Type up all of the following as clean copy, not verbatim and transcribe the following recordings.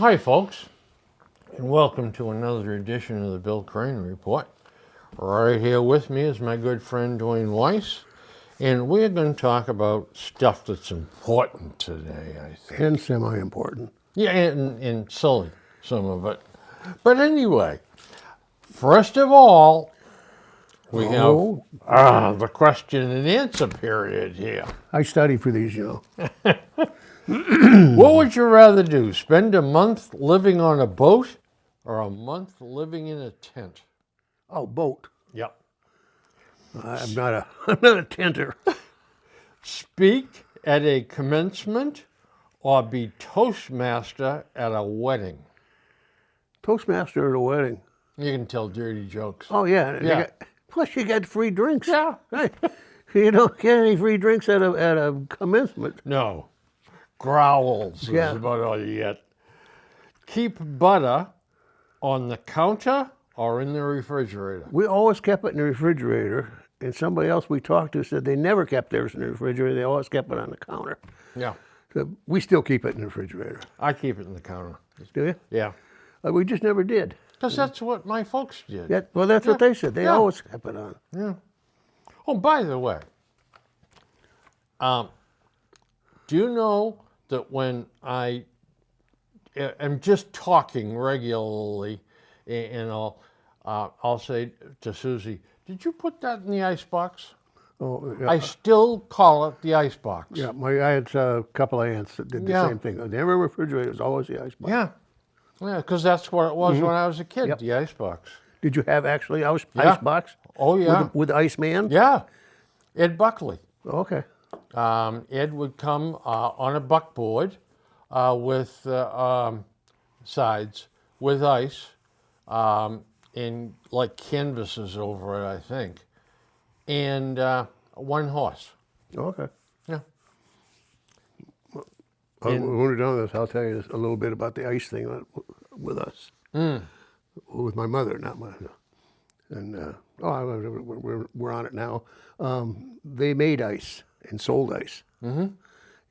Hi, folks, and welcome to another edition of the Bill Crane Report. Right here with me is my good friend Dwayne Weiss, and we're going to talk about stuff that's important today, I think. And semi-important. Yeah, and silly, some of it. But anyway, first of all, we have the question and answer period here. I study for these, What would you rather do, spend a month living on a boat or a month living in a tent? Oh, boat. Yep. I'm not a tenter. Speak at a commencement or be Toastmaster at a wedding? Toastmaster at a wedding. You can tell dirty jokes. Oh, yeah. Yeah. Plus, you get free drinks. Yeah. Right. You don't get any free drinks at a commencement. No. Growls Yeah. is about all you get. Keep butter on the counter or in the refrigerator? We always kept it in the refrigerator, and somebody else we talked to said they never kept theirs in the refrigerator. They always kept it on the counter. Yeah. So we still keep it in the refrigerator. I keep it in the counter. Do you? Yeah. We just never did. Because that's what my folks did. Yeah, well, that's what they said. They Yeah. always kept it on. Yeah. Oh, by the way, do you know that when I am just talking regularly, and I'll say to Susie, "Did you put that in the icebox?" Oh, yeah. I still call it the icebox. Yeah, I had a couple of aunts that did the Yeah. same thing. Never refrigerator, it was always the icebox. Yeah. Yeah, because that's what it was when I was a kid, Yep. the icebox. Did you have actually Yeah. icebox? Oh, yeah. With the Iceman? Yeah. Ed Buckley. Okay. Ed would come on a buckboard with sides with ice and like canvases over it, I think, and one horse. Okay. Yeah. When we're done with this, I'll tell you a little bit about the ice thing with us. With my mother, not my. And we're on it now. They made ice and sold ice. Mm-hmm.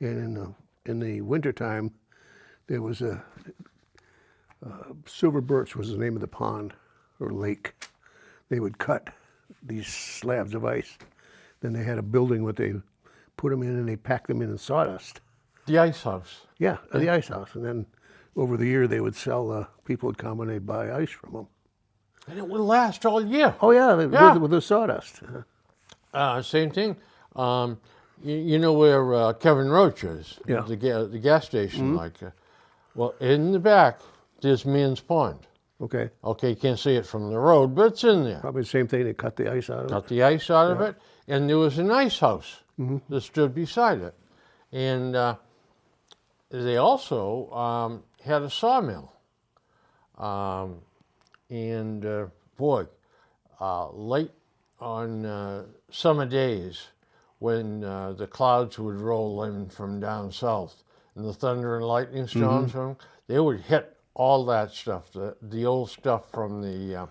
And in the wintertime, there was Silver Birch was the name of the pond or lake. They would cut these slabs of ice. Then they had a building where they put them in and they packed them in sawdust. The ice house. Yeah, the ice house. And then over the year, they would sell, people would come and they'd buy ice from them. And it would last all year. Oh, yeah, Yeah. With the sawdust. Same thing. You know where Kevin Roach is? Yeah. The gas station. Well, in the back, there's Man's Pond. Okay. Okay, you can't see it from the road, but it's in there. Probably the same thing. They cut the ice out of Got it. the ice out of it, and there was an ice house that stood beside it. And they also had a sawmill. Late on summer days when the clouds would roll in from down south and the thunder and lightning storms, they would hit all that stuff, the old stuff from the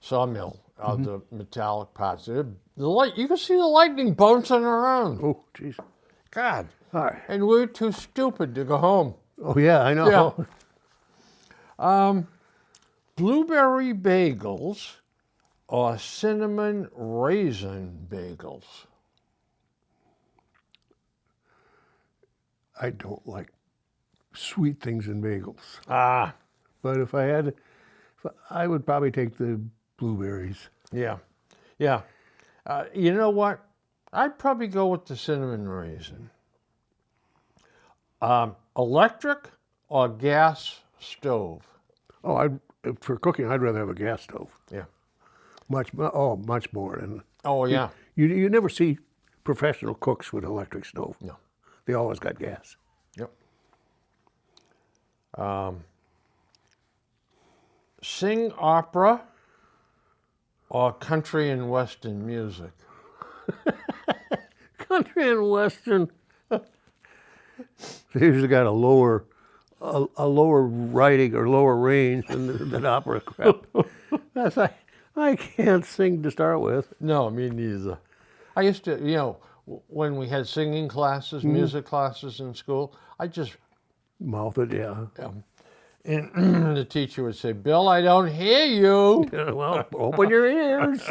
sawmill, the metallic parts. The light, you could see the lightning bouncing around. Oh, jeez. God. All right. And we're too stupid to go home. Oh, yeah, I know. Yeah. Blueberry bagels or cinnamon raisin bagels? I don't like sweet things in bagels. Ah, But if I would probably take the blueberries. yeah. Yeah. You know what? I'd probably go with the cinnamon raisin. Electric or gas stove? Oh, for cooking, I'd rather have a gas stove. Yeah. Much more. And Oh, yeah. you never see professional cooks with electric stove. No. They always got gas. Yep. Sing opera or country and western music? Country and western. They usually got a lower writing or lower range than opera crap. I can't sing to start with. No, me neither. I used to, when we had singing classes, music classes in school, I just Mouth it, yeah. And the teacher would say, Bill, I don't hear you. Well, open your ears.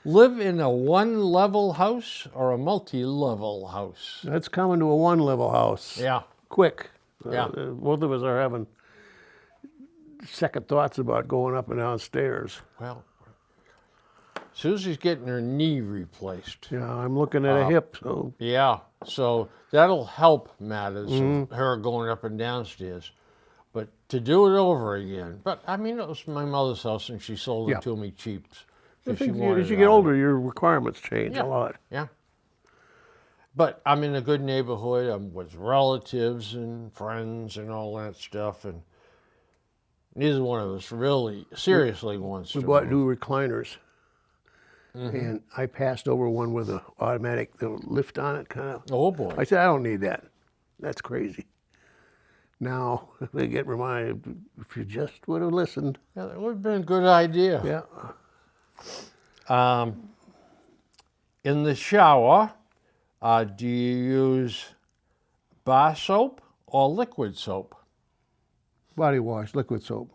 Live in a one-level house or a multi-level house? That's coming to a one-level house. Yeah. Quick. Yeah. Both of us are having second thoughts about going up and down stairs. Well, Susie's getting her knee replaced. Yeah, I'm looking at a hip, so Yeah, so that'll help matters of her going up and downstairs. But to do it over again, but I mean, it was my mother's house and she sold it Yeah. to me cheap. I 'cause she think wanted as you it get out. older, your requirements change Yeah. a lot. Yeah. But I'm in a good neighborhood. I'm with relatives and friends and all that stuff. And neither one of us really seriously wants We to bought move. new recliners, and I passed over one with a automatic the lift on it, kind of. Oh, boy. I said, I don't need that. That's crazy. Now they get reminded, if you just would have listened. Yeah, that would have been a good idea. Yeah. In the shower, do you use bar soap or liquid soap? Body wash, liquid soap.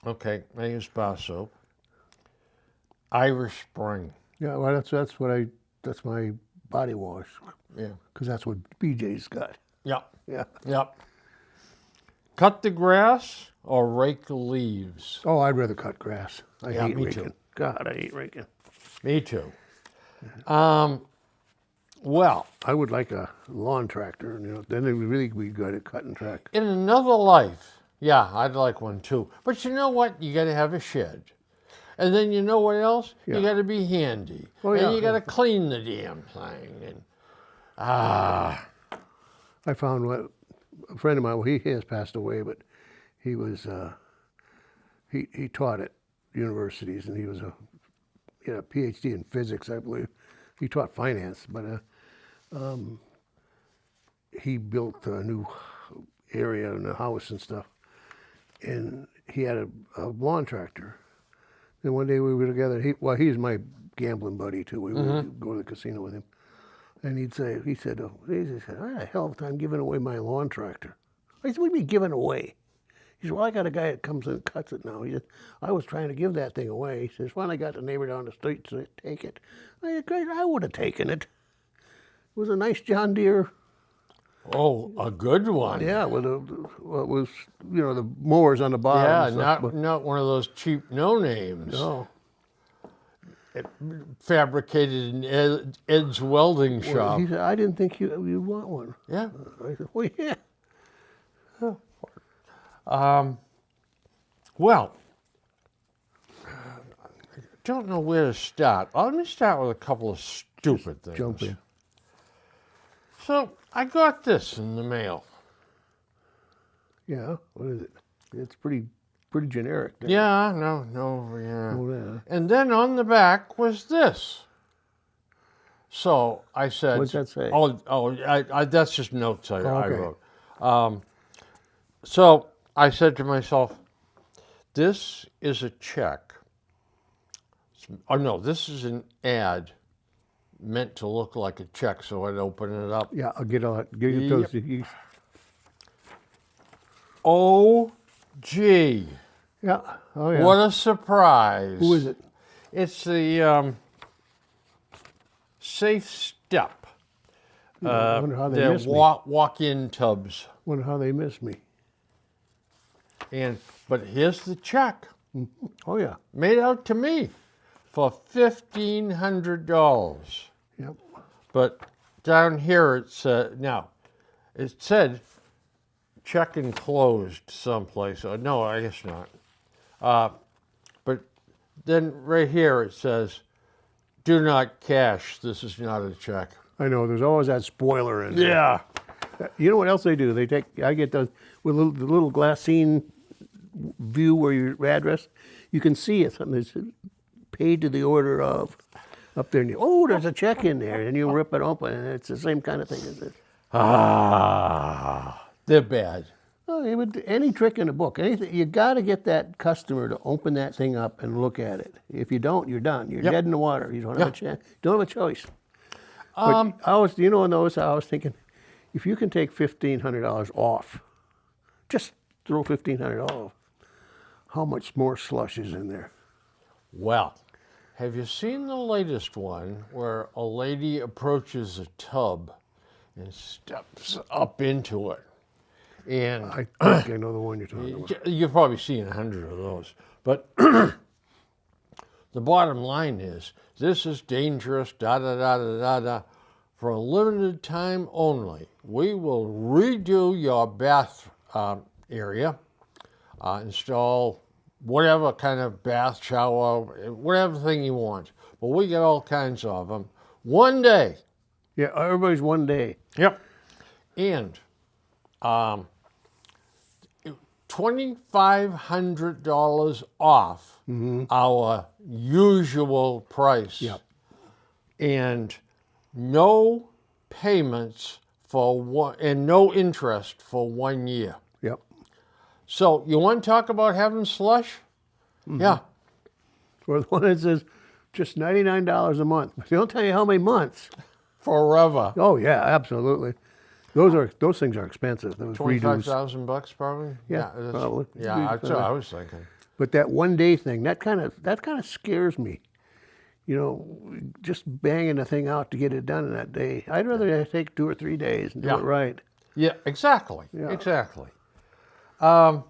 Okay, I use bar soap. Irish Spring. Yeah, well, that's my body wash, Yeah. because that's what BJ's got. Yep. Yeah. Yep. Cut the grass or rake leaves? Oh, I'd rather cut grass. I Yeah, hate me raking. too. God, I hate raking. Me too. Well, I would like a lawn tractor, then it would really be good at cutting track. in another life, yeah, I'd like one too. But you know what? You got to have a shed. And then you know what else? Yeah. You got to be handy. Oh, and yeah. you got to clean the damn thing. And I found a friend of mine. Well, he has passed away, but he was he taught at universities, and he was he had a PhD in physics, I believe. He taught finance, but he built a new area in the house and stuff, and he had a lawn tractor. And one day we were together. He's my gambling buddy too. We would go to the casino with him. And he said, I had a hell of a time giving away my lawn tractor. I said, what do you mean giving away? He said, well, I got a guy that comes and cuts it now. He said, I was trying to give that thing away. He says, finally got the neighbor down the street to take it. I said, great, I would have taken it. It was a nice John Deere, oh, a good one. yeah, with what was, the mowers on the bottom. Yeah, and stuff, not one of those cheap no names. no. Fabricated in Ed's welding shop. He said, I didn't think you'd want one. Yeah. I said, well, yeah. Well, I don't know where to start. Let me start with a couple of stupid things. Jump in. So I got this in the mail. Yeah, what is it? It's pretty generic. Then. Yeah, no, yeah. Oh, yeah. And then on the back was this. So I said, What's that say? I that's just notes I okay. wrote. So I said to myself, this is a check. Oh no, this is an ad meant to look like a check, so I'd open it up. Yeah, I'll get on. Get Yep. those. Oh, gee, Yeah. Oh yeah. what a surprise. Who is it? It's the Safe Step. I wonder how they They're miss me. walk-in tubs. Wonder how they miss me. But here's the check, Oh yeah. made out to me for $1,500. Yep. But down here it said check enclosed someplace. No, I guess not. But then right here it says, do not cash. This is not a check. I know. There's always that spoiler in there. Yeah. You know what else they do? I get those with the little glassine view where your address. You can see it. Something that's paid to the order of up there. And there's a check in there, and you rip it open, and it's the same kind of thing as this. They're bad. Oh, any trick in the book, anything, you got to get that customer to open that thing up and look at it. If you don't, you're done. You're Yep. dead in the water. You don't have a chance. Don't have a choice. Um, But I was thinking, if you can take $1,500 off, just throw $1,500 off. How much more slush is in there? Well, have you seen the latest one where a lady approaches a tub and steps up into it? And I think I know the one you're talking about. you've probably seen 100 of those. But the bottom line is, this is dangerous, da da da da da da. For a limited time only, we will redo your bath area, install whatever kind of bath, shower, whatever thing you want. But we get all kinds of them. One day. Yeah, everybody's one day. Yep. And $2,500 off our usual price. Yep. And no payments for one, and no interest for 1 year. Yep. So you want to talk about having slush? Yeah. Or the one that says just $99 a month. But they don't tell you how many months. Forever. Oh yeah, absolutely. Those things are expensive. Those redos. $25,000 probably. Yeah, that's- probably. Yeah, that's what I was thinking. But that one day thing, that kind of scares me. You know, just banging the thing out to get it done in that day. I'd rather take 2 or 3 days and do Yeah. it right. Yeah, exactly. Yeah. Exactly. So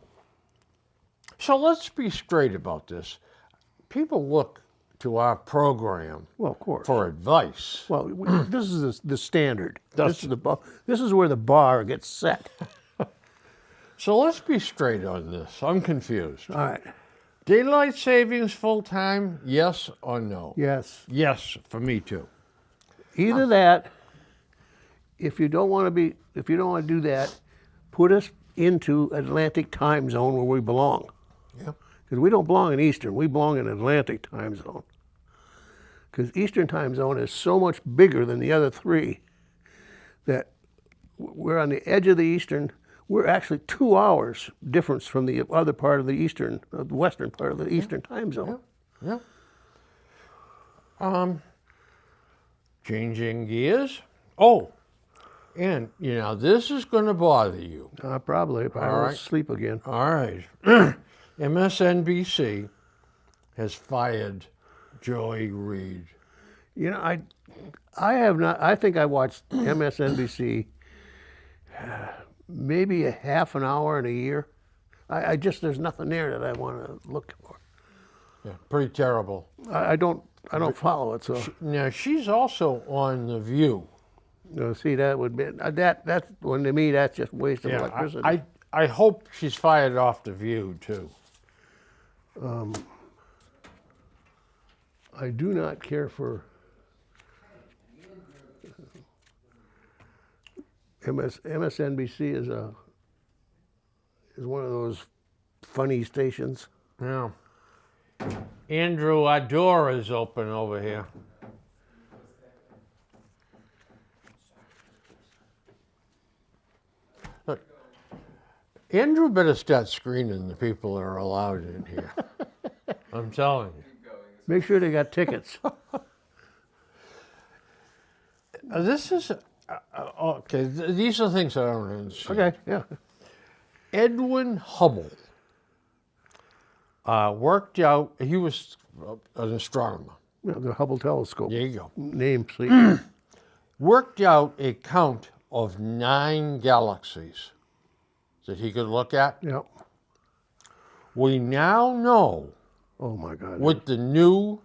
let's be straight about this. People look to our program Well, of course. for advice. Well, this is the standard. That's- This is where the bar gets set. So let's be straight on this. I'm confused. All right. Daylight savings full time, yes or no? Yes. Yes, for me too. Either that. If you don't want to do that, put us into Atlantic time zone where we belong. Yep. Because we don't belong in Eastern, we belong in Atlantic time zone. Because Eastern time zone is so much bigger than the other three that we're on the edge of the Eastern. We're actually 2 hours difference from the other part of the Eastern, the Western part of the Eastern time zone. Yeah. Changing gears. Oh, and this is going to bother you. Probably, if I All don't right. sleep again. All right. MSNBC has fired Joy Reid. You know, I have not. I think I watched MSNBC maybe a half an hour in a year. I just there's nothing there that I want to look for. Yeah, pretty terrible. I don't follow it. So Now she's also on The View. see, that would be that's when to me that's just waste of electricity. I hope she's fired off The View too. I do not care for MSNBC is one of those funny stations. Yeah. Andrew, our door is open over here. Look, Andrew better start screening the people that are allowed in here. I'm telling you. Make sure they got tickets. This is okay. These are things I don't understand. Okay, yeah. Edwin Hubble worked out. He was an astronomer. Yeah, the Hubble telescope. There you go. Name, please. Worked out a count of 9 galaxies that he could look at. Yeah. We now know Oh my God. with the new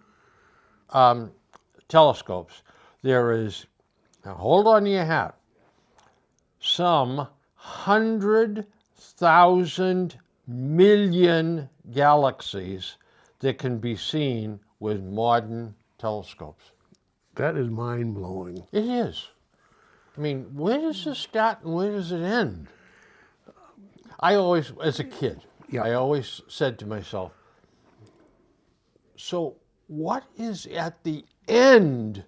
telescopes, there is, now hold on to your hat, some 100,000 million galaxies that can be seen with modern telescopes. That is mind blowing. It is. I mean, where does this start and where does it end? I always, as a kid, Yeah. I always said to myself, so what is at the end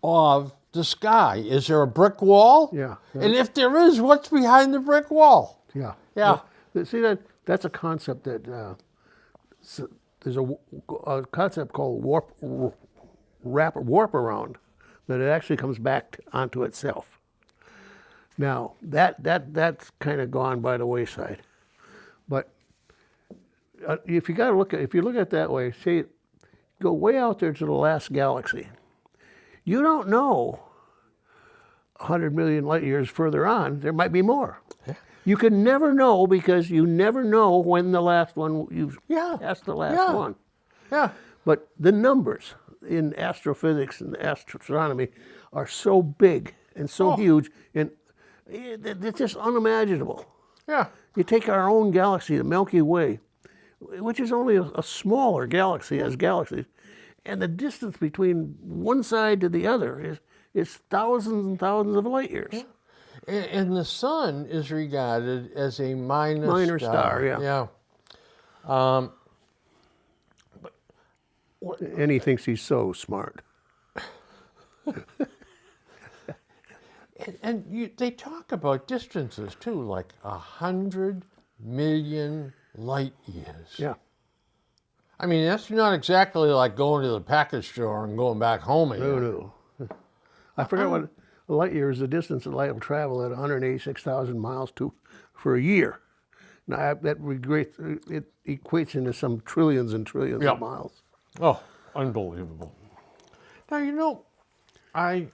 of the sky? Is there a brick wall? Yeah. And if there is, what's behind the brick wall? Yeah. Yeah. See that's a concept that there's a concept called warp around that it actually comes back onto itself. Now that's kind of gone by the wayside. But if you look at it that way, say, go way out there to the last galaxy. You don't know 100 million light years further on, there might be more. Yeah. You can never know because you never know when the last one, you've Yeah. passed the last Yeah. one. Yeah. But the numbers in astrophysics and astronomy are so big and so huge, and it's just unimaginable. Yeah. You take our own galaxy, the Milky Way, which is only a smaller galaxy as galaxies, and the distance between one side to the other is thousands and thousands of light years. And the sun is regarded as a minor star, yeah. Yeah. And he thinks he's so smart. And they talk about distances too, like 100 million light years. Yeah. I mean, that's not exactly like going to the package store and going back home again. No. I forgot what a light year is, the distance that light will travel at 186,000 miles for a year. Now, it equates into some trillions and trillions Yeah. of miles. Oh, unbelievable. Now, I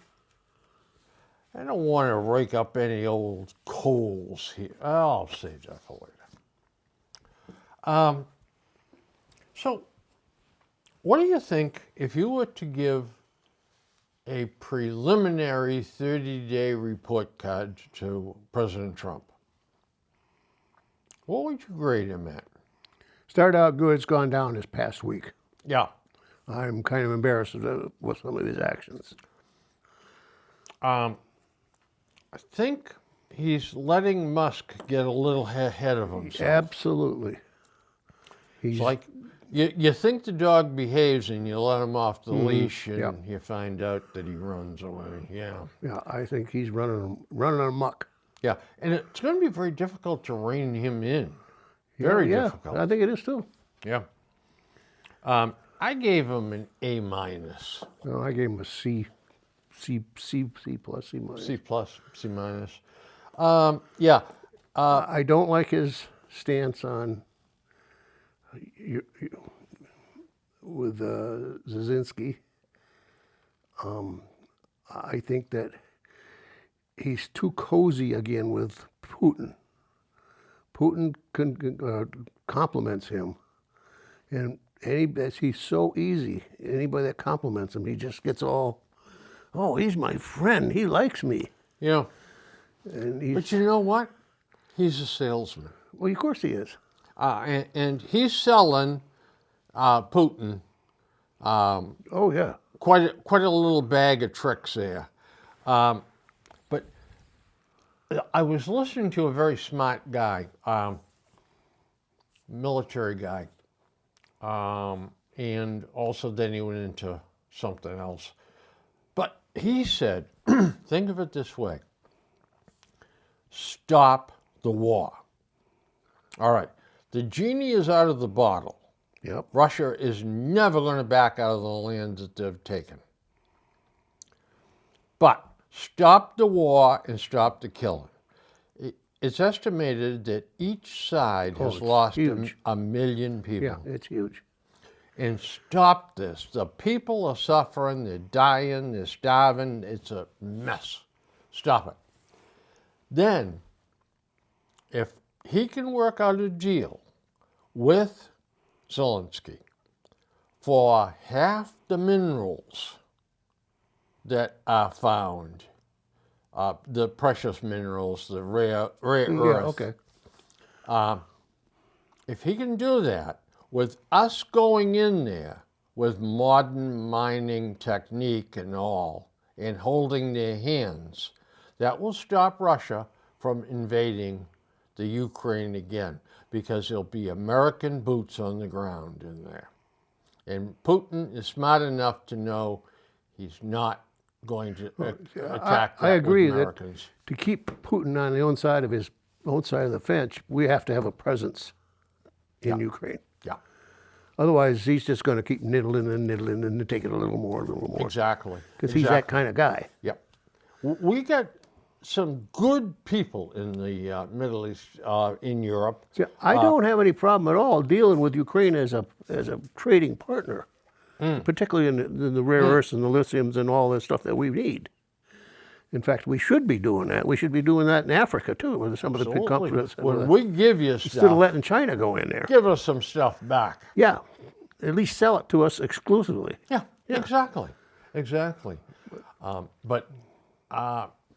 don't want to rake up any old coals here. I'll save that for later. So, what do you think if you were to give a preliminary 30-day report card to President Trump? What would you grade him at? Started out good, it's gone down this past week. Yeah. I'm kind of embarrassed with some of his actions. I think he's letting Musk get a little ahead of himself. Absolutely. He's It's like you think the dog behaves and you let him off the leash and yeah. you find out that he runs away. Yeah. Yeah, I think he's running amok. Yeah. And it's going to be very difficult to rein him in. Very yeah, difficult. I think it is too. Yeah. I gave him an A minus. No, I gave him a C plus, C minus. C plus, C minus. Yeah. I don't like his stance on with Zelensky. I think that he's too cozy again with Putin. Putin compliments him, and he's so easy. Anybody that compliments him, he just gets all, oh, he's my friend. He likes me. Yeah. And But you know what? He's a salesman. well, of course he is. And he's selling Putin Oh yeah. quite a little bag of tricks there. But I was listening to a very smart guy, military guy, and also then he went into something else. But he said, think of it this way. Stop the war. All right. The genie is out of the bottle. Yep. Russia is never going to back out of the land that they've taken. But stop the war and stop the killing. It's estimated that each side has it's lost huge. a million people. Yeah, it's huge. And stop this. The people are suffering, they're dying, they're starving. It's a mess. Stop it. Then, if he can work out a deal with Zelensky for half the minerals that are found, the precious minerals, the rare earth. Yeah, okay. If he can do that, with us going in there with modern mining technique and all, and holding their hands, that will stop Russia from invading the Ukraine again, because there'll be American boots on the ground in there. And Putin is smart enough to know he's not going to attack I agree with that Americans. to keep Putin on the own side of the fence, we have to have a presence in Ukraine. Yeah, Otherwise, he's just going to keep niddling and take it a little more. exactly. Because he's that kind of guy. Yep. We got some good people in the Middle East, in Europe. See, I don't have any problem at all dealing with Ukraine as a trading partner, particularly in the rare earths and the lithiums and all this stuff that we need. In fact, we should be doing that. We should be doing that in Africa too, with some of the big Absolutely. companies. When we give you Instead of stuff, letting China go in there. give us some stuff back. Yeah, at least sell it to us exclusively. Yeah, exactly. But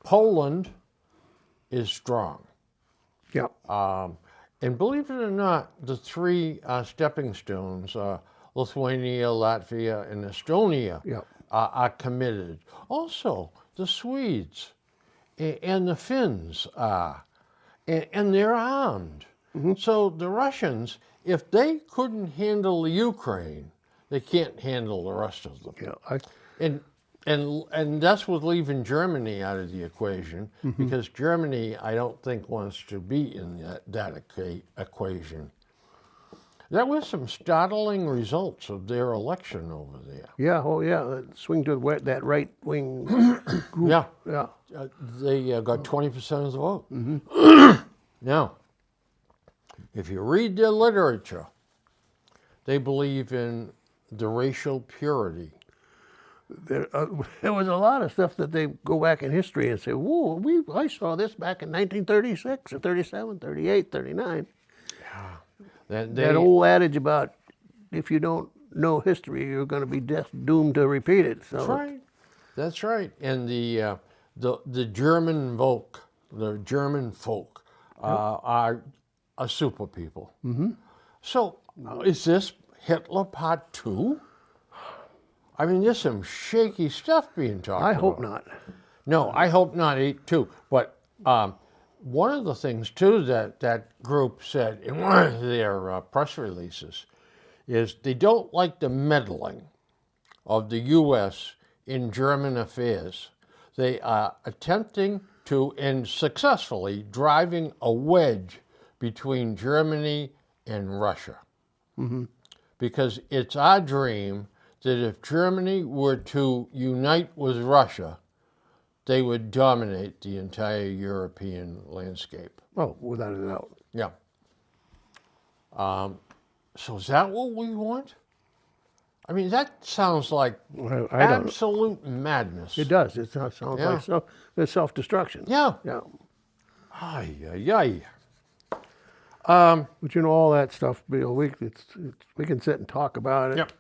Poland is strong. Yeah, And believe it or not, the three stepping stones, Lithuania, Latvia, and Estonia, Yeah. are committed. Also, the Swedes and the Finns are, and they're armed. So the Russians, if they couldn't handle the Ukraine, they can't handle the rest of them. yeah. And that's with leaving Germany out of the equation, because Germany, I don't think, wants to be in that equation. There were some startling results of their election over there. Yeah, oh yeah, swing to that right wing group. Yeah, Yeah, they got 20% of the vote. Now, if you read their literature, they believe in the racial purity. there was a lot of stuff that they go back in history and say, whoa, I saw this back in 1936 or 37, 38, 39. That old adage about if you don't know history, you're going to be doomed to repeat it. So That's right. That's right. And the German folk, are a super people. So is this Hitler Part 2? I mean, there's some shaky stuff being talked about. I hope not. No, I hope not too. But one of the things too that group said in one of their press releases is they don't like the meddling of the U.S. in German affairs. They are attempting to, and successfully, driving a wedge between Germany and Russia. Because it's our dream that if Germany were to unite with Russia, they would dominate the entire European landscape. Oh, without a doubt. Yeah. So is that what we want? I mean, that sounds like I don't. absolute madness. It does. It sounds Yeah. like it's self-destruction. Yeah. Yeah. Ay, ay, ay. But you know, all that stuff, Bill, we can sit and talk about it. Yep.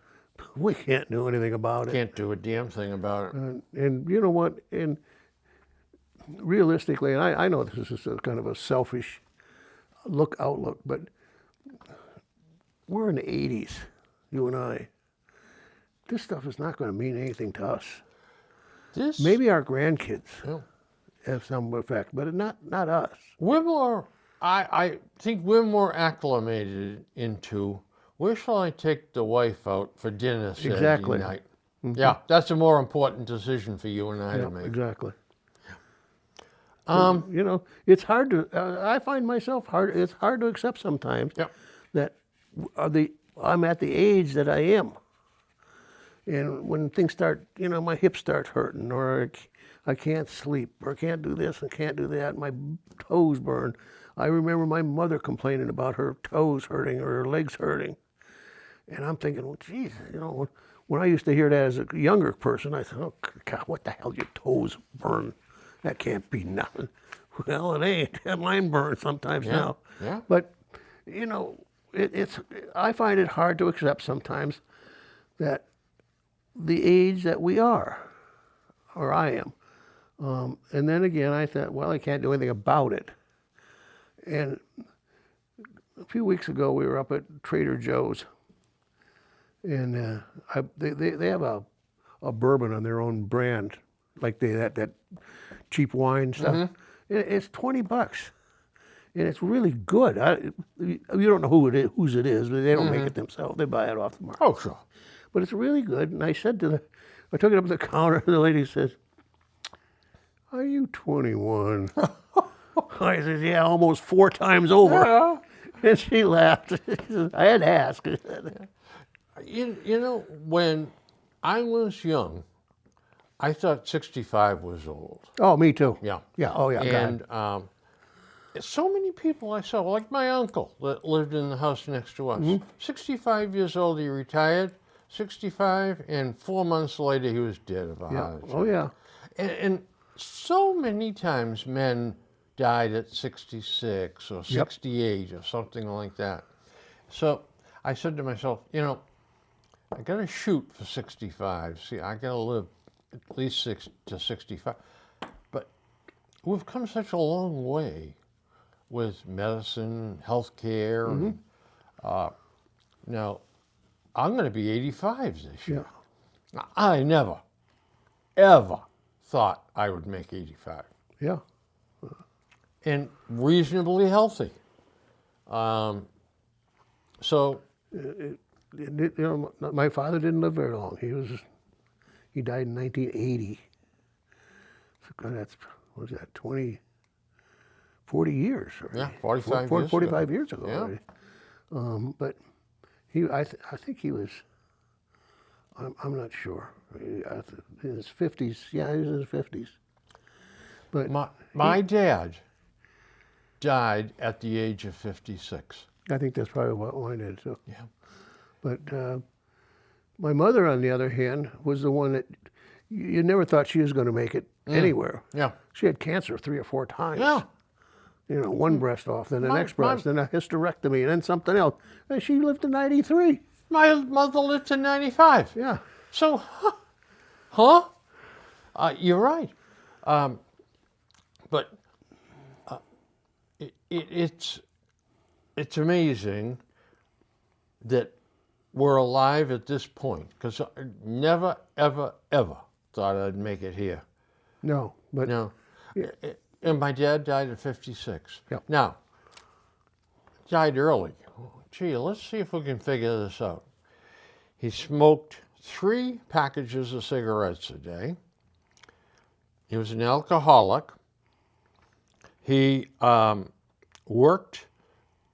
We can't do anything about it. Can't do a damn thing about it. And you know what? And realistically, and I know this is a kind of a selfish outlook, but we're in the 80s, you and I. This stuff is not going to mean anything to us. This Maybe our grandkids Yeah. have some effect, but not us. We're more. I think we're more acclimated into where shall I take the wife out for dinner Saturday Exactly. night. Yeah, that's a more important decision for you and I to make. Exactly. You know, it's hard to. I find myself hard. It's hard to accept sometimes Yep. that I'm at the age that I am, and when things start, you know, my hips start hurting, or I can't sleep, or can't do this and can't do that. My toes burn. I remember my mother complaining about her toes hurting or her legs hurting, and I'm thinking, well, geez, you know, when I used to hear that as a younger person, I thought, oh God, what the hell, your toes burn? That can't be nothing. Well, it ain't. Mine burn sometimes now. Yeah. But, you know, I find it hard to accept sometimes that the age that we are, or I am. And then again, I thought, well, I can't do anything about it. And a few weeks ago, we were up at Trader Joe's, and they have a bourbon on their own brand, like that cheap wine stuff. It's $20, and it's really good. You don't know whose it is, but they don't make it themselves. They buy it off the market. Oh, sure. But it's really good. And I said I took it up to the counter, and the lady says, "Are you 21?" I said, "Yeah, almost 4 times over." Yeah. And she laughed. She said, I had to ask. You know, when I was young, I thought 65 was old. Oh, me too. Yeah. Yeah. Oh, yeah. God. And so many people I saw, like my uncle that lived in the house next to us. 65 years old, he retired. 65, and 4 months later, he was dead of a Yeah. heart attack. Oh, yeah. And so many times men died at 66 or 68 or something like that. So I said to myself, you know, I got to shoot for 65. See, I got to live at least 6 to 65. But we've come such a long way with medicine, healthcare. And, now, I'm going to be 85 this year. Yeah. I never, ever thought I would make 85. Yeah. And reasonably healthy. So, You know, my father didn't live very long. He died in 1980. So that's, what was that, 40 years already. yeah, 45 years 45 ago. years ago Yeah. already. But I think he was, I'm not sure, in his 50s. Yeah, he was in his 50s. But My dad died at the age of 56. I think that's probably what mine did too. Yeah. But my mother, on the other hand, was the one that you never thought she was going to make it anywhere. Yeah. She had cancer 3 or 4 times. Yeah. You know, one breast off, then the My- next breast, then a hysterectomy, and then something else. And she lived to 93. My mother lived to 95. Yeah. So, huh? You're right. But it's amazing that we're alive at this point, because I never, ever, ever thought I'd make it here. No, but No. And my dad died at 56. Yep. Now, died early. Gee, let's see if we can figure this out. He smoked 3 packages of cigarettes a day. He was an alcoholic. He worked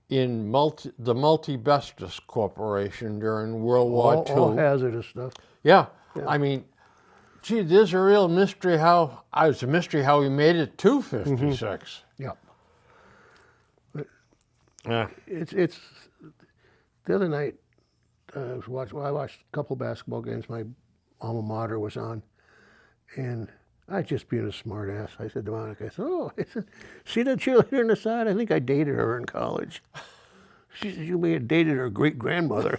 in the Multi-Bestis Corporation during World War II. all hazardous stuff. Yeah. I mean, gee, there's a real mystery how he made it to 56. Yeah. Yeah. It's the other night. I watched a couple basketball games. My alma mater was on, and I just being a smart ass. I said to Monica, I said, "Oh, I said, see that cheerleader on the side? I think I dated her in college." She said, "You may have dated her great grandmother."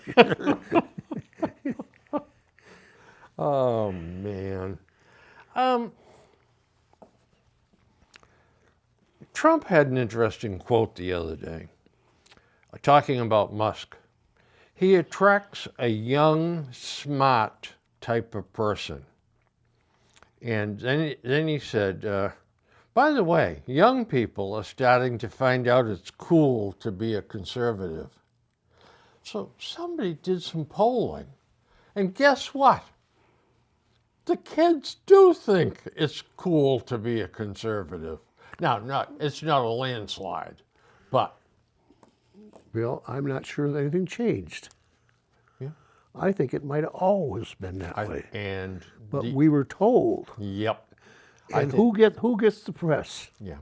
Oh man. Trump had an interesting quote the other day, talking about Musk. He attracts a young, smart type of person. And then he said, by the way, young people are starting to find out it's cool to be a conservative. So somebody did some polling, and guess what? The kids do think it's cool to be a conservative. Now, it's not a landslide, but Bill, I'm not sure that anything changed. Yeah. I think it might have always been that way. and But we were told. yep, And who gets the press? yeah,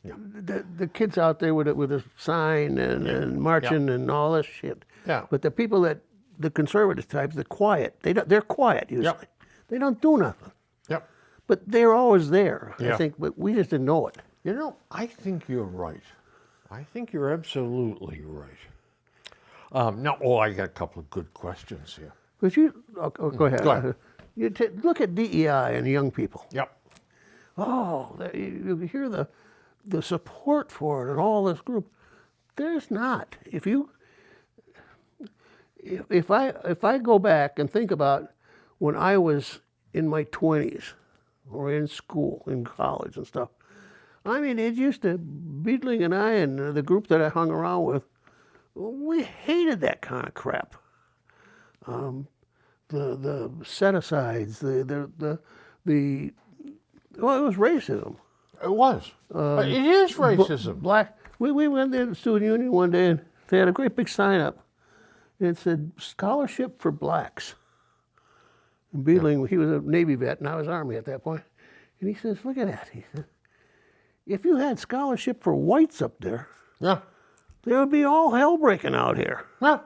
The kids out there with a sign and marching and all this shit. Yeah. But the people the conservative types, they're quiet. They're quiet usually. Yep. They don't do nothing. yep. But they're always there. I Yeah. think, but we just didn't know it. You know, I think you're right. I think you're absolutely right. I got a couple of good questions here. But go ahead. Go ahead. You look at DEI and young people. Yep. Oh, you hear the support for it and all this group. There's not. If I go back and think about when I was in my 20s or in school, in college and stuff, I mean, it used to, Beedling and I and the group that I hung around with, we hated that kind of crap. The set-asides, well, it was racism. It was. It is racism. We went to the student union one day and they had a great big sign up. And it said, "Scholarship for Blacks." And Beedling, he was a Navy vet, and I was Army at that point. And he says, look at that. He said, if you had scholarship for whites up there, Yeah. there would be all hell breaking out here. Yeah.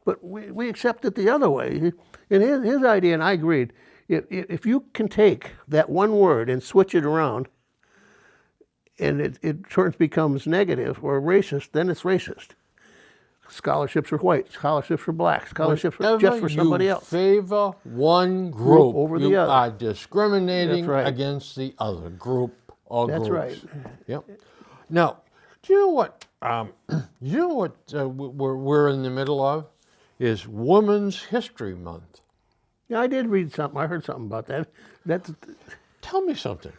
But we accept it the other way. And his idea, and I agreed, if you can take that one word and switch it around, and it becomes negative or racist, then it's racist. Scholarships for white, scholarships for black, scholarships for, just for somebody else. Favor one group over the you other. are discriminating That's right. against the other group or That's groups. right. Yep. Now, do you know what? We're in the middle of is Women's History Month. Yeah, I did read something. I heard something about that. That's Tell me something.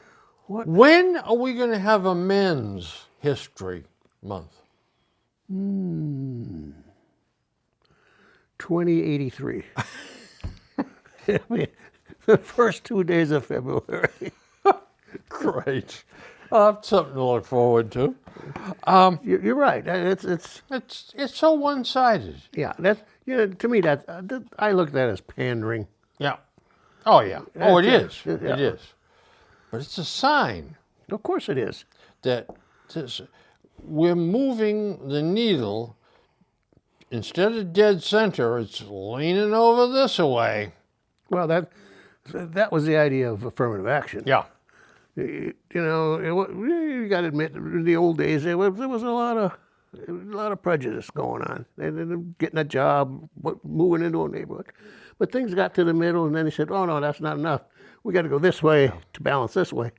what? When are we going to have a Men's History Month? 2083. The first 2 days of February. Great. I'll have something to look forward to. You're right. It's It's so one-sided. yeah. That's to me that I look at that as pandering. Yeah. Oh, yeah. Oh, it That's is. it. Yeah. It is. But it's a sign Of course it is. that we're moving the needle. Instead of dead center, it's leaning over this way. Well, that was the idea of affirmative action. Yeah. You know, you got to admit, in the old days there was a lot of prejudice going on. And getting a job, moving into a neighborhood, but things got to the middle, and then he said, "Oh no, that's not enough. We got to go this way to balance this way."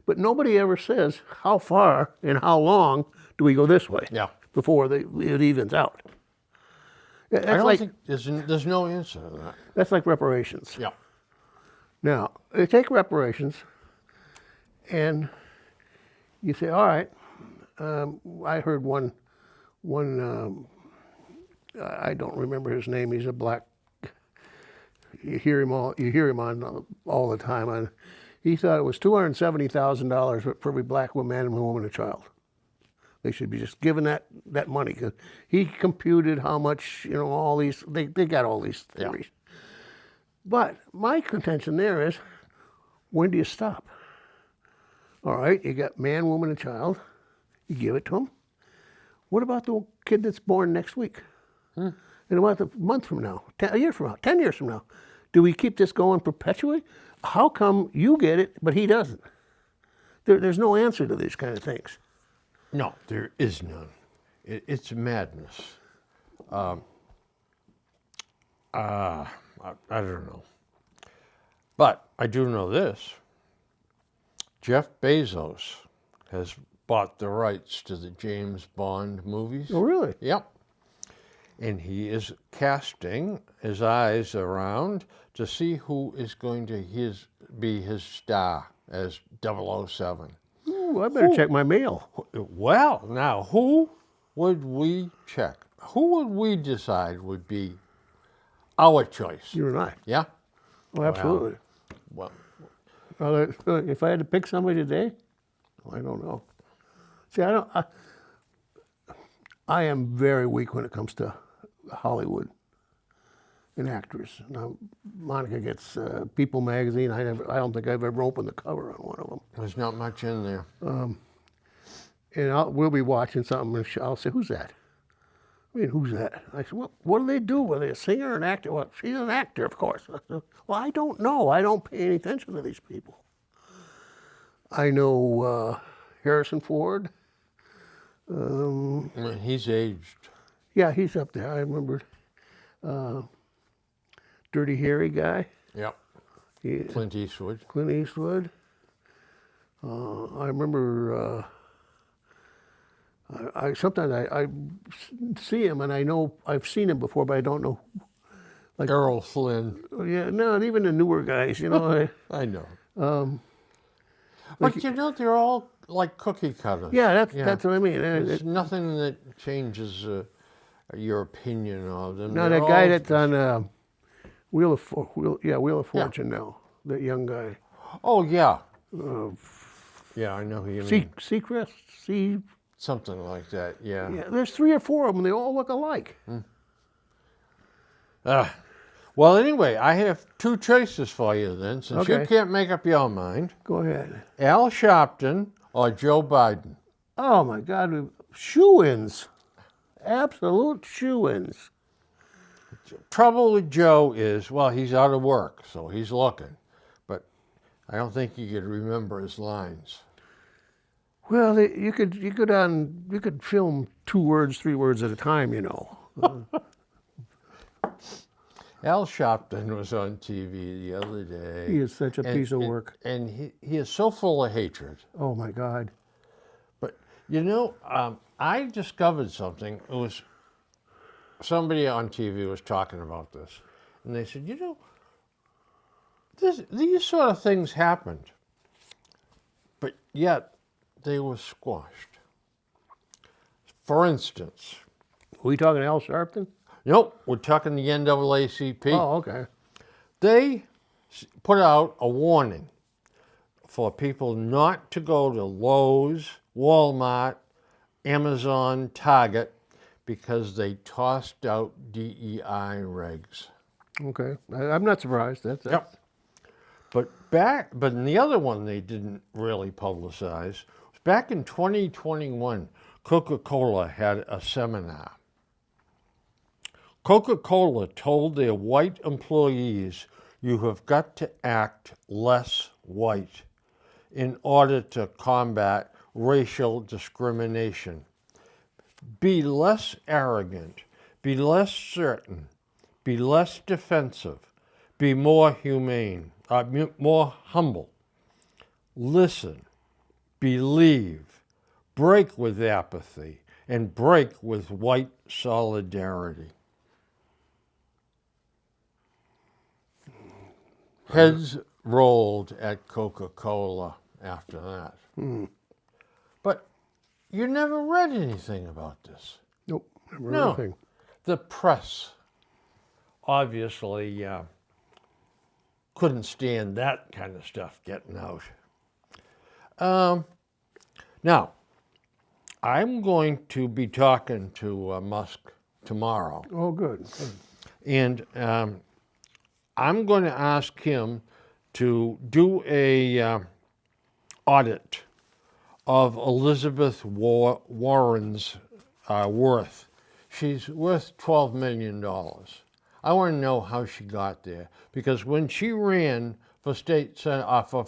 But nobody ever says how far and how long do we go this way Yeah. before it evens out. I That's don't like think there's no answer to that. that's like reparations. Yeah. Now, they take reparations, and you say, all right, I heard one, I don't remember his name, he's a black, you hear him on all the time. He thought it was $270,000 for every black man and woman and child. They should be just given that money, because he computed how much, all these, they got all these theories. But my contention there is, when do you stop? All right, you got man, woman, and child. You give it to them. What about the kid that's born next week? And about a month from now, a year from now, 10 years from now? Do we keep this going perpetually? How come you get it, but he doesn't? There's no answer to these kind of things. No, there is none. It's madness. I don't know. But I do know this. Jeff Bezos has bought the rights to the James Bond movies. Oh, really? Yep. And he is casting his eyes around to see who is going to be his star as 007. Ooh, I better check my mail. Well, now, who would we check? Who would we decide would be our choice? You and I. Yeah? Oh, absolutely. Well, If I had to pick somebody today, I don't know. See, I am very weak when it comes to Hollywood and actors. Now, Monica gets People magazine. I don't think I've ever opened the cover on one of them. there's not much in there. And we'll be watching something, and I'll say, "Who's that?" I mean, "Who's that?" I said, "What do they do? Are they a singer or an actor?" "Well, she's an actor, of course." I said, "Well, I don't know. I don't pay any attention to these people." I know Harrison Ford. He's aged. Yeah, he's up there. I remember Dirty Harry guy. Yep. He, Clint Eastwood. Clint Eastwood. I remember. Sometimes I see him and I know I've seen him before, but I don't know. Errol Flynn. Yeah, no, and even the newer guys, I I know. But they're all like cookie cutters. yeah, that's what I mean. There's nothing that changes your opinion of them. Now They're that guy all- that's on Wheel of Fortune now, that young guy. Oh, yeah. Yeah, I know who you mean. Seacrest. Something like that, yeah. Yeah, there's 3 or 4 of them. They all look alike. Well, Well, anyway, I have two choices for you then, since you Okay. can't make up your mind. Go ahead. Al Sharpton or Joe Biden? Oh my God, shoo-ins, absolute shoo-ins. Trouble with Joe is, well, he's out of work, so he's looking. But I don't think he could remember his lines. Well, you could film 2 words, 3 words at a time, you know. Al Sharpton was on TV the other day. He is such a piece of work. And he is so full of hatred. Oh my God. But, you know, I discovered something. It was somebody on TV was talking about this. And they said, you know, these sort of things happened. But yet, they were squashed. For instance, Are we talking Al Sharpton? nope, we're talking the NAACP. Oh, okay. They put out a warning for people not to go to Lowe's, Walmart, Amazon, Target, because they tossed out DEI regs. Okay. I'm not surprised. That's Yep. But in the other one they didn't really publicize. Back in 2021, Coca-Cola had a seminar. Coca-Cola told their white employees, you have got to act less white in order to combat racial discrimination. Be less arrogant, be less certain, be less defensive, be more humane, more humble. Listen, believe, break with apathy, and break with white solidarity. Heads rolled at Coca-Cola after that. But you never read anything about this. Nope. Never No. anything. The press obviously couldn't stand that kind of stuff getting out. Now, I'm going to be talking to Musk tomorrow, Oh, good. and I'm going to ask him to do a audit of Elizabeth Warren's worth. She's worth $12 million. I want to know how she got there, because when she ran for for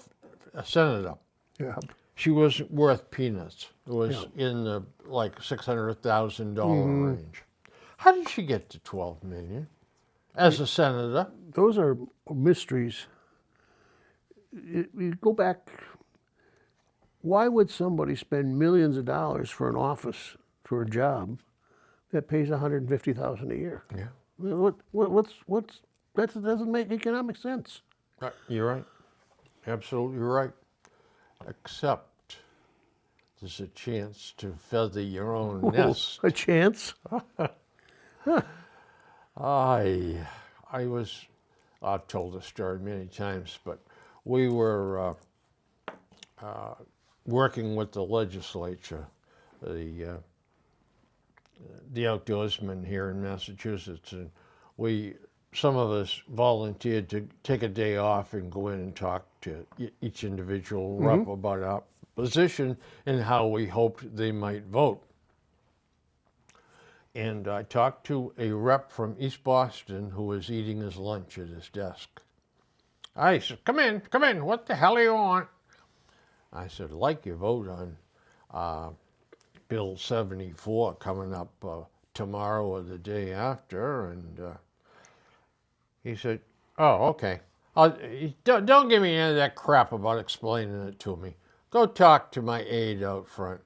senator, Yeah. she was worth peanuts. It was in the like $600,000 range. How did she get to $12 million as a senator? Those are mysteries. You go back. Why would somebody spend millions of dollars for an office, for a job that pays $150,000 a year? Yeah, That doesn't make economic sense. you're right. Absolutely right. Except there's a chance to feather your own nest. A chance? I've told this story many times, but we were working with the legislature, the outdoorsmen here in Massachusetts, and some of us volunteered to take a day off and go in and talk to each individual rep about our position and how we hoped they might vote. And I talked to a rep from East Boston who was eating his lunch at his desk. I said, come in, what the hell do you want? I said, I'd like your vote on Bill 74 coming up tomorrow or the day after. And he said, oh, okay. Don't give me any of that crap about explaining it to me. Go talk to my aide out front.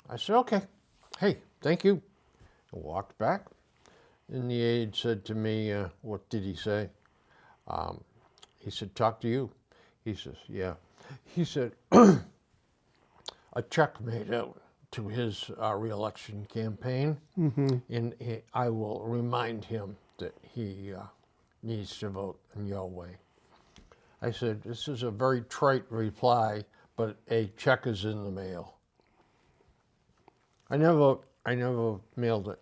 I said, okay. Hey, thank you. I walked back, and the aide said to me, what did he say? He said, talk to you. He says, yeah. He said, a check made out to his re-election campaign, and I will remind him that he needs to vote in your way. I said, this is a very trite reply, but a check is in the mail. I never mailed it,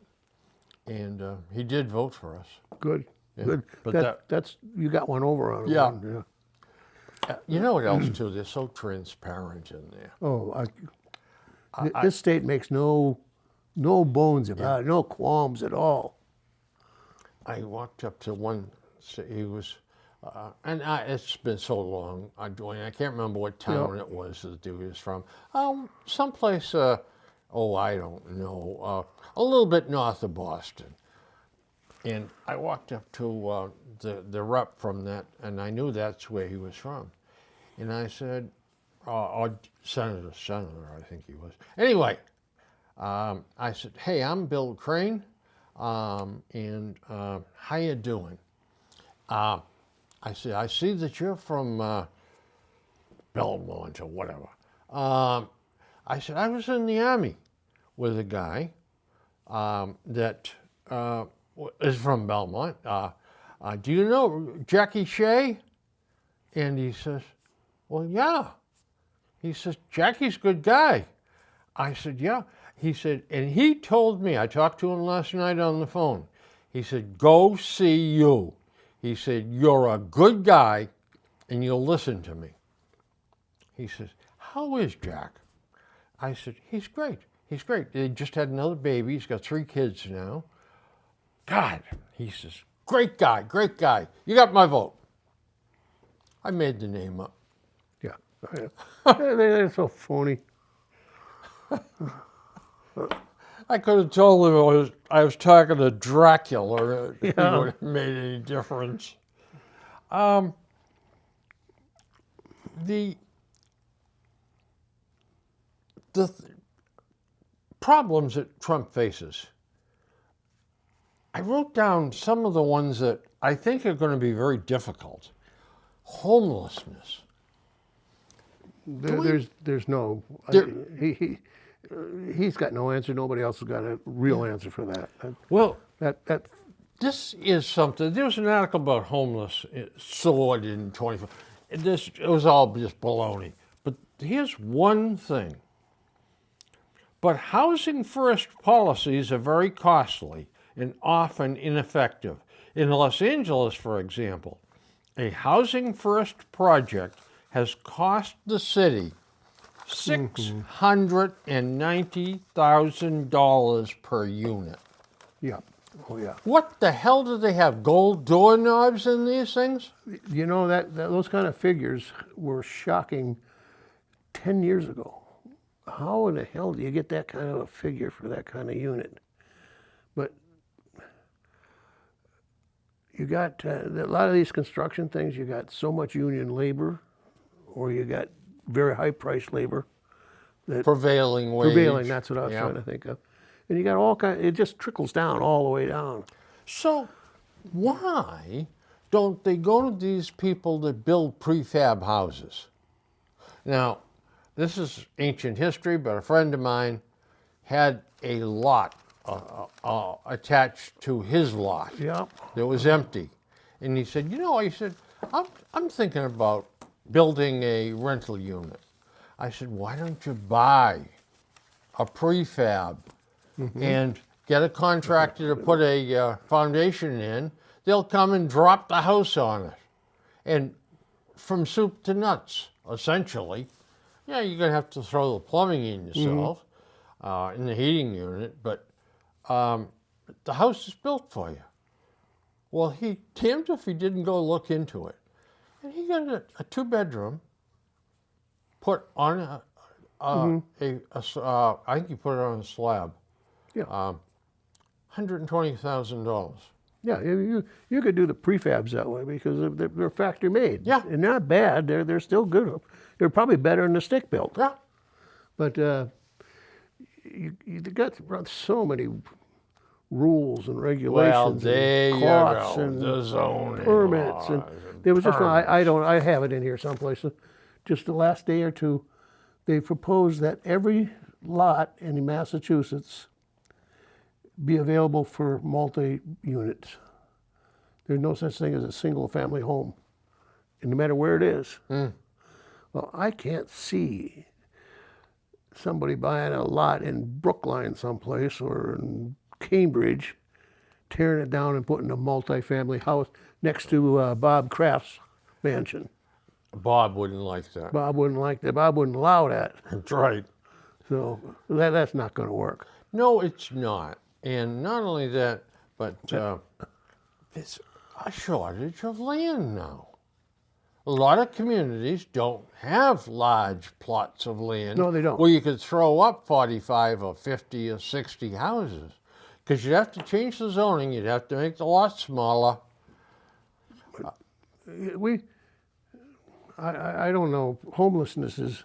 and he did vote for us. Good. Good. but That's you got one over on Yeah. one, you know what else too? They're so transparent in there. Oh, this state makes no bones about it, no qualms at all. I walked up to one. He was, it's been so long. I can't remember what town it was that the dude was from. Someplace. I don't know. A little bit north of Boston. And I walked up to the rep from that, and I knew that's where he was from. And I said, or Senator, I think he was. Anyway, I said, hey, I'm Bill Crane, and how you doing? I said, I see that you're from Belmont or whatever. I said, I was in the Army with a guy that is from Belmont. Do you know Jackie Shea? And he says, well, yeah. He says, Jackie's a good guy. I said, yeah. He said, and he told me, I talked to him last night on the phone. He said, go see you. He said, you're a good guy and you'll listen to me. He says, how is Jack? I said, he's great. He's great. They just had another baby. He's got 3 kids now. God, he says, great guy, great guy. You got my vote. I made the name up. Yeah. They're so phony. I could have told him I was talking to Dracula. If it Yeah. would have made any difference. The problems that Trump faces. I wrote down some of the ones that I think are going to be very difficult. Homelessness. There's no. There- He's got no answer. Nobody else has got a real answer for that. Well, That this is something. There was an article about homeless soared in 24. It was all just baloney. But here's one thing. But housing first policies are very costly and often ineffective. In Los Angeles, for example, a housing first project has cost the city $690,000 per unit. yeah. Oh yeah. What the hell do they have? Gold doorknobs in these things? You know that those kind of figures were shocking 10 years ago. How in the hell do you get that kind of a figure for that kind of unit? But you got a lot of these construction things. You got so much union labor, or you got very high priced labor. Prevailing wage. Prevailing. That's what I was Yeah. trying to think of. And you got all kind. It just trickles down all the way down. So why don't they go to these people that build prefab houses? Now, this is ancient history, but a friend of mine had a lot attached to his lot Yeah. that was empty. And he said, I'm thinking about building a rental unit. I said, why don't you buy a prefab and get a contractor to put a foundation in? They'll come and drop the house on it. And from soup to nuts, essentially. Yeah, you're going to have to throw the plumbing in yourself, in the heating unit, but the house is built for you. Well, he damned if he didn't go look into it. And he got a 2-bedroom, put on I think he put it on a slab. Yeah. $120,000. Yeah, you could do the prefabs that way because they're factory made. Yeah. And not bad. They're still good. They're probably better than the stick built. Yeah. But you got so many rules and regulations there and you costs go. and The zoning permits and laws and there was just permits. I have it in here someplace. Just the last day or two, they proposed that every lot in Massachusetts be available for multi-units. There's no such thing as a single-family home, and no matter where it is. Well, I can't see somebody buying a lot in Brookline someplace or in Cambridge tearing it down and putting a multi-family house next to Bob Kraft's mansion. Bob wouldn't like that. Bob wouldn't like that. Bob wouldn't allow that. That's right. So that's not going to work. No, it's not. And not only that, but there's a shortage of land now. A lot of communities don't have large plots of land. No, they don't. Where you could throw up 45 or 50 or 60 houses. Because you'd have to change the zoning. You'd have to make the lots smaller. I don't know. Homelessness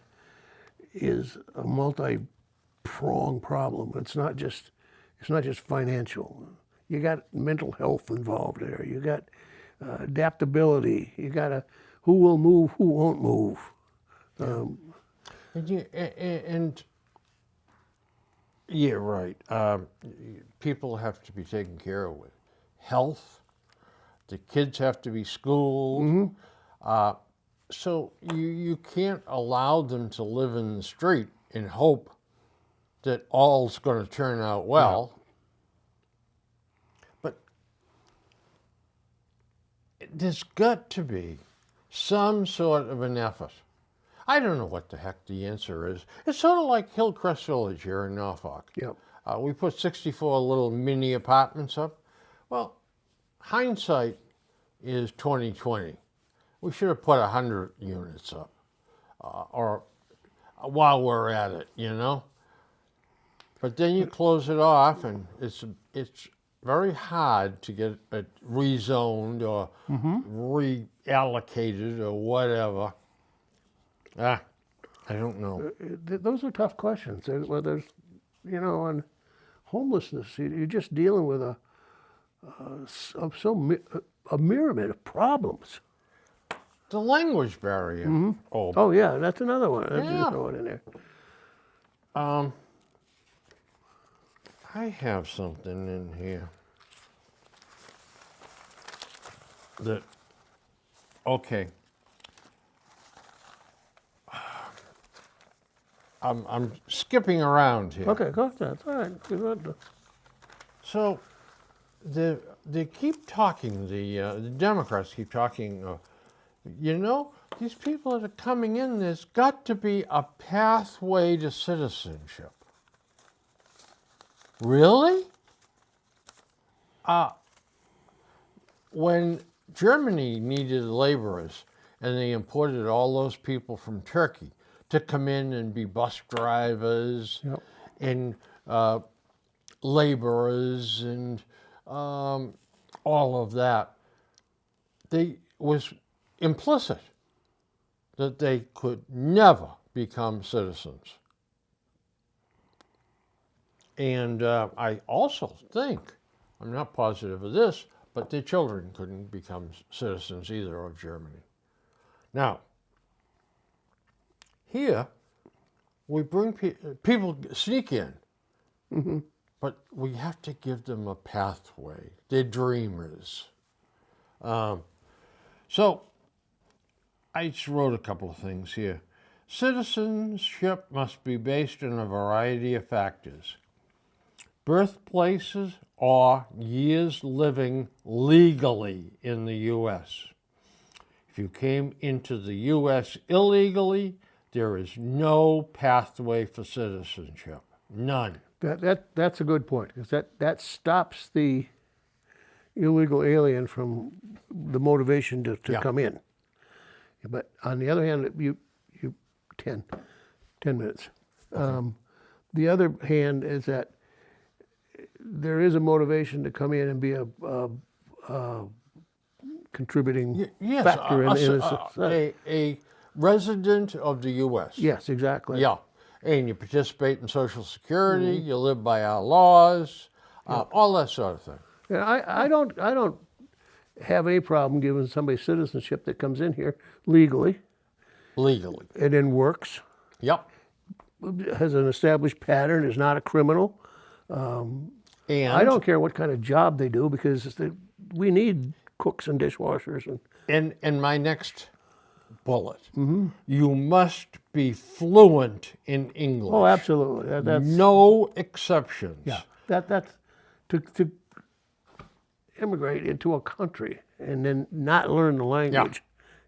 is a multi-pronged problem. It's not just financial. You got mental health involved there. You got adaptability. You got who will move, who won't move. And yeah, right. People have to be taken care of with health. The kids have to be schooled. So you can't allow them to live in the street and hope that all's going to turn out well. But there's got to be some sort of an effort. I don't know what the heck the answer is. It's sort of like Hillcrest Village here in Norfolk. Yep. We put 64 little mini apartments up. Well, hindsight is 2020. We should have put 100 units up, or while we're at it, you know. But then you close it off, and it's very hard to get it rezoned or reallocated or whatever. I don't know. Those are tough questions. Well, there's, on homelessness, you're just dealing with a myriad of problems. The language barrier. Oh yeah, that's another one. Let's Yeah. just throw it in there. I have something in here that, okay. I'm skipping around here. Okay, go ahead. That's all right. Go ahead. So, they keep talking. The Democrats keep talking. These people that are coming in. There's got to be a pathway to citizenship. Really? When Germany needed laborers, and they imported all those people from Turkey to come in and be bus drivers Yep. and laborers and all of that, they was implicit that they could never become citizens. And I also think, I'm not positive of this, but their children couldn't become citizens either of Germany. Now, here, we bring people sneak in, but we have to give them a pathway. They're dreamers. So, I just wrote a couple of things here. Citizenship must be based on a variety of factors. Birthplaces or years living legally in the U.S. If you came into the U.S. illegally, there is no pathway for citizenship. None. That's a good point, because that stops the illegal alien from the motivation to Yeah. come in. But on the other hand, you 10 minutes. Okay. The other hand is that there is a motivation to come in and be a contributing Yes, factor in society. a resident of the U.S. Yes, exactly. Yeah, and you participate in Social Security, you live by our laws, all that sort of thing. And I don't have any problem giving somebody citizenship that comes in here legally Legally. and then works, Yep. has an established pattern, is not a criminal. And I don't care what kind of job they do, because we need cooks and dishwashers. And my next bullet, you must be fluent in English. Oh, absolutely. That's No exceptions. yeah. That's to immigrate into a country and then not learn the language.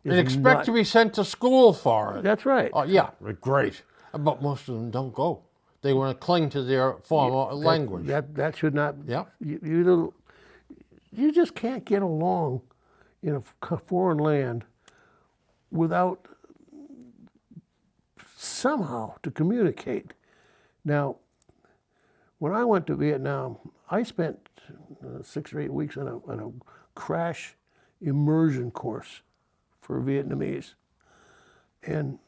And is expect not- to be sent to school for it. That's right. Oh, yeah, great. But most of them don't go. They want to cling to their former language. That should not. Yeah. You just can't get along in a foreign land without somehow to communicate. Now, when I went to Vietnam, I spent 6 or 8 weeks on a crash immersion course for Vietnamese, and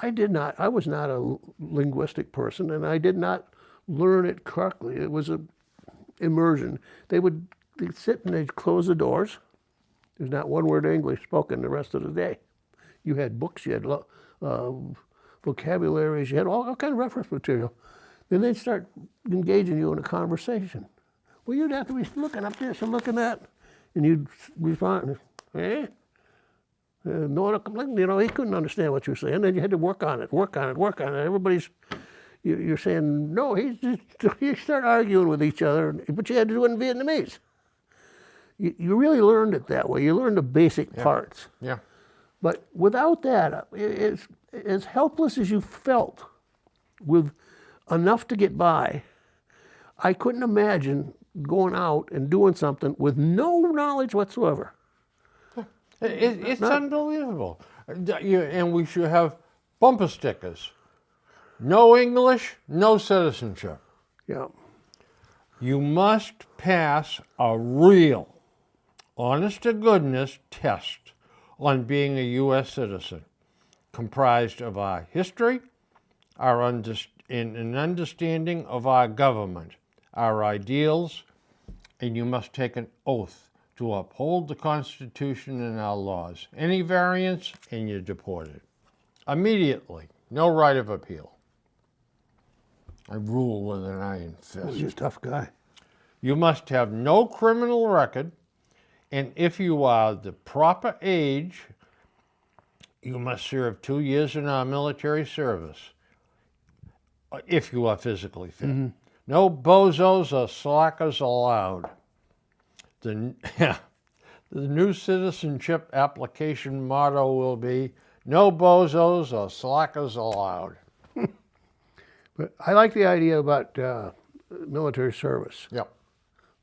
I was not a linguistic person, and I did not learn it correctly. It was a immersion. They'd sit and they'd close the doors. There's not one word of English spoken the rest of the day. You had books, you had vocabularies, you had all kind of reference material. Then they'd start engaging you in a conversation. Well, you'd have to be looking up this and looking that, and you'd respond, eh? No, he couldn't understand what you were saying. Then you had to work on it. Everybody's, you're saying, no, you start arguing with each other, but you had to do it in Vietnamese. You really learned it that way. You learned the basic parts. Yeah. But without that, as helpless as you felt with enough to get by, I couldn't imagine going out and doing something with no knowledge whatsoever. It's unbelievable. And we should have bumper stickers. No English, no citizenship. Yeah. You must pass a real, honest-to-goodness test on being a U.S. citizen, comprised of our history, an understanding of our government, our ideals, and you must take an oath to uphold the Constitution and our laws. Any variance, and you're deported. Immediately. No right of appeal. I rule with an iron fist. You're a tough guy. You must have no criminal record, and if you are the proper age, you must serve 2 years in our military service, if you are physically fit. Mm-hmm. No bozos or slackers allowed. The new citizenship application motto will be, no bozos or slackers allowed. But I like the idea about military service. Yep.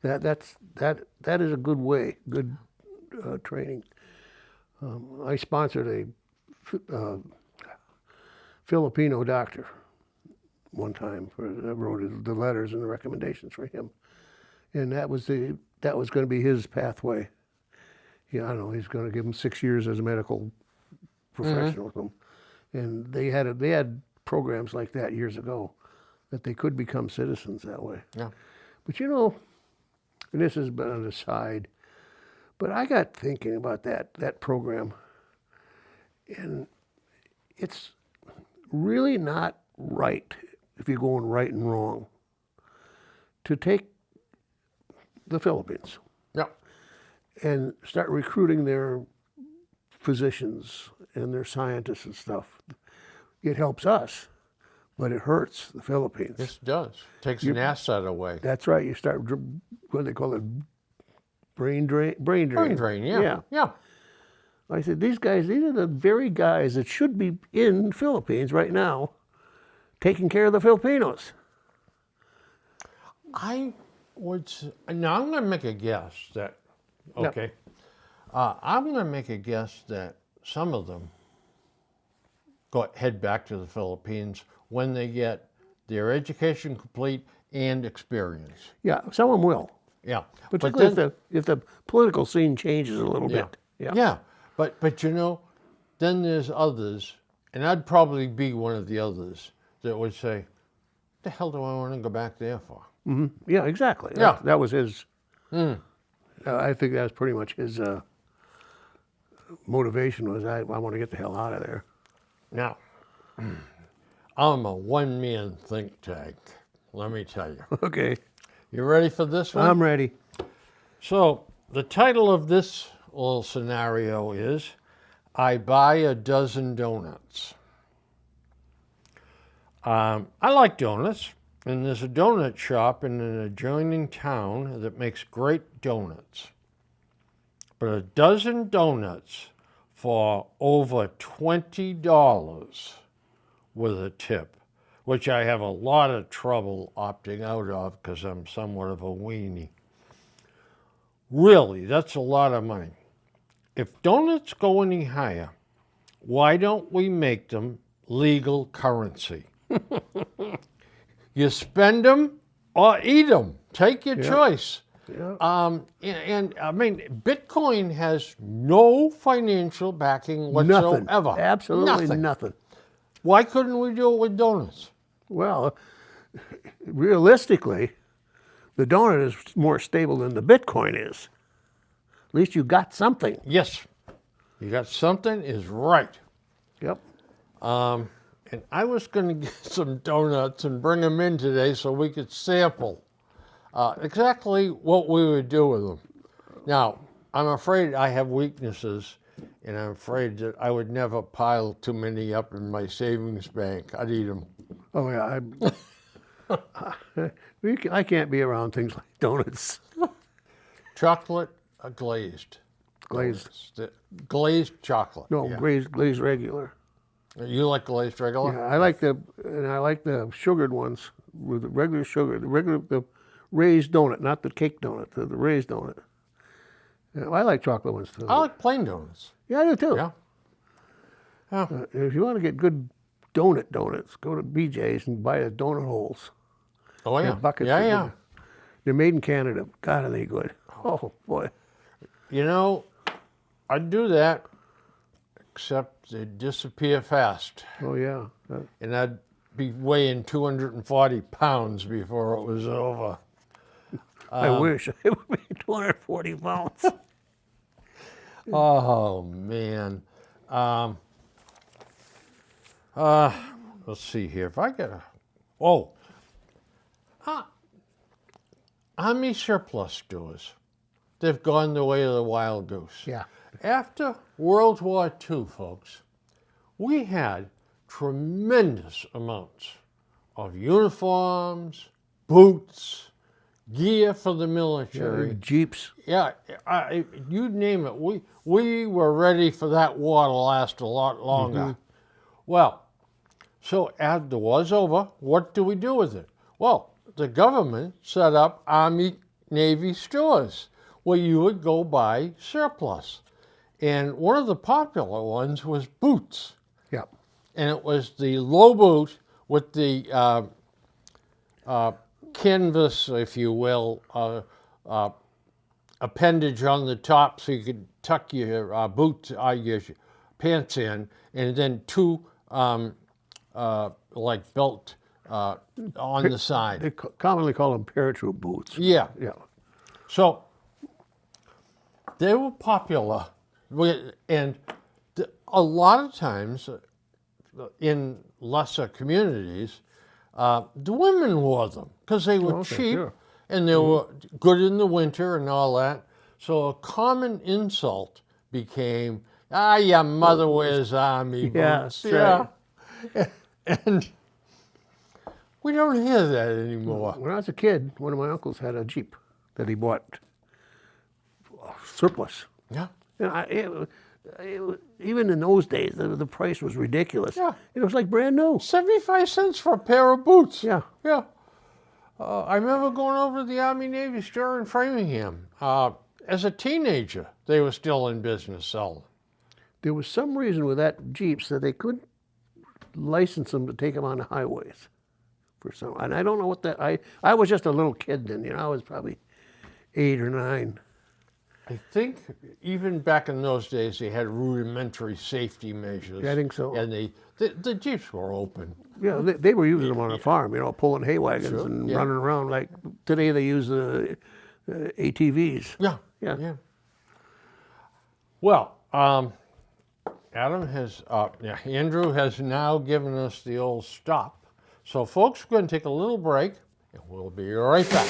That is a good way, good training. I sponsored a Filipino doctor one time. I wrote the letters and the recommendations for him, and that was going to be his pathway. Yeah, I don't know. He's going to give him 6 years as a medical professional, mm-hmm. And they had programs like that years ago, that they could become citizens that way. Yeah. But and this has been an aside, but I got thinking about that program, and it's really not right, if you're going right and wrong, to take the Philippines and start recruiting their physicians and their scientists and stuff. It helps us, but it hurts the Philippines. Yes, it does. Takes an asset away. That's right. You start, what do they call it, brain drain? Brain drain, yeah. I said, these are the very guys that should be in the Philippines right now, taking care of the Filipinos. Now I'm going to make a guess that, okay, I'm going to make a guess that some of them head back to the Philippines when they get their education complete and experience. Yeah, some of them will. Yeah. Particularly if the political scene changes a little bit. Yeah. But then there's others, and I'd probably be one of the others that would say, what the hell do I want to go back there for? Mm-hmm. Yeah, exactly. Yeah. That was his, I think that was pretty much his motivation was, I want to get the hell out of there. Now, I'm a one-man think tank, let me tell you. Okay. You ready for this one? I'm ready. So, the title of this little scenario is, I buy a dozen donuts. I like donuts. And there's a donut shop in an adjoining town that makes great donuts. But a dozen donuts for over $20 with a tip, which I have a lot of trouble opting out of because I'm somewhat of a weenie. Really, that's a lot of money. If donuts go any higher, why don't we make them legal currency? You spend them or eat them. Take your choice. Yeah. And I mean, Bitcoin has no financial backing whatsoever. Nothing. Absolutely nothing. Why couldn't we do it with donuts? Well, realistically, the donut is more stable than the Bitcoin is. At least you got something. Yes, you got something is right. Yep. And I was going to get some donuts and bring them in today so we could sample exactly what we would do with them. Now, I'm afraid I have weaknesses, and I'm afraid that I would never pile too many up in my savings bank. I'd eat them. Oh yeah. I can't be around things like donuts. Chocolate glazed. Glazed. Donuts. Glazed chocolate. No, yeah. glazed regular. You like glazed regular? Yeah, I like the sugared ones with the regular sugar. The raised donut, not the cake donut. The raised donut. Yeah, I like chocolate ones too. I like plain donuts. Yeah, I do too. Yeah. Yeah. If you want to get good donuts, go to BJ's and buy the donut holes. Oh They yeah. have buckets Yeah, of yeah. them. They're made in Canada. God, are they good? Oh boy. You know, I'd do that, except they'd disappear fast. Oh yeah. And I'd be weighing 240 pounds before it was over. I wish I would be 240 pounds. Oh, man. Let's see here. If I get a... Army surplus stores. They've gone the way of the wild goose. Yeah. After World War II, folks, we had tremendous amounts of uniforms, boots, gear for the military. Jeeps. Yeah, you name it. We were ready for that war to last a lot longer. Well, so as the war's over, what do we do with it? Well, the government set up Army Navy stores where you would go buy surplus. And one of the popular ones was boots. Yeah. And it was the low boot with the canvas, if you will, appendage on the top so you could tuck your boots, your pants in, and then two like belt on the side. They commonly call them paratroop boots. Yeah. Yeah. So they were popular, and a lot of times in lesser communities, the women wore them because they were Okay, cheap sure. and they were good in the winter and all that. So a common insult became, your mother wears army Yeah, boots. that's Yeah. And we don't hear that anymore. When I was a kid, one of my uncles had a Jeep that he bought surplus. Yeah. And even in those days, the price was ridiculous. Yeah. It was like brand new. 75 cents for a pair of boots. Yeah. Yeah. I remember going over to the Army Navy store in Framingham. As a teenager, they were still in business selling. There was some reason with that Jeeps that they couldn't license them to take them on the highways. And I don't know what that, I was just a little kid then, I was probably 8 or 9. I think even back in those days, they had rudimentary safety measures. Yeah, I think so. And the Jeeps were open. Yeah, they were using them on a farm, pulling hay wagons and yeah. running around. Like today they use the ATVs. Yeah. Yeah. Yeah. Well, Andrew has now given us the old stop. So folks, we're going to take a little break and we'll be right back.